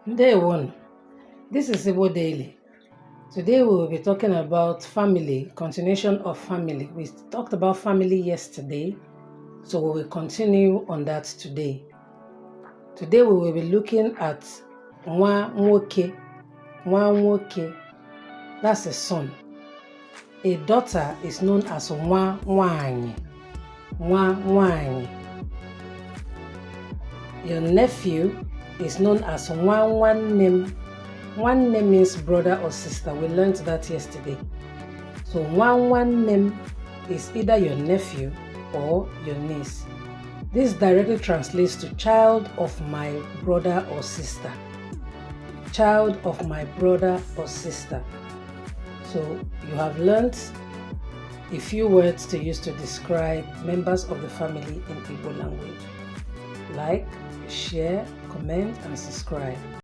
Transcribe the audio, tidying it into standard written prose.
Day one. This is Igbo Daily. Today we will be talking about family, continuation of family. We talked about family yesterday, so we will continue on that today. Today we will be looking at nwa nwoke. Nwa nwoke, that's a son. A daughter is known as nwa nwaanyị. Nwa nwaanyị. Your nephew is known as nwa nwanne m. Nwanne means brother or sister. We learned that yesterday. So nwa nwanne m is either your nephew or your niece. This directly translates to child of my brother or sister. Child of my brother or sister. So you have learned a few words to use to describe members of the family in Igbo language. Like, share, comment, and subscribe.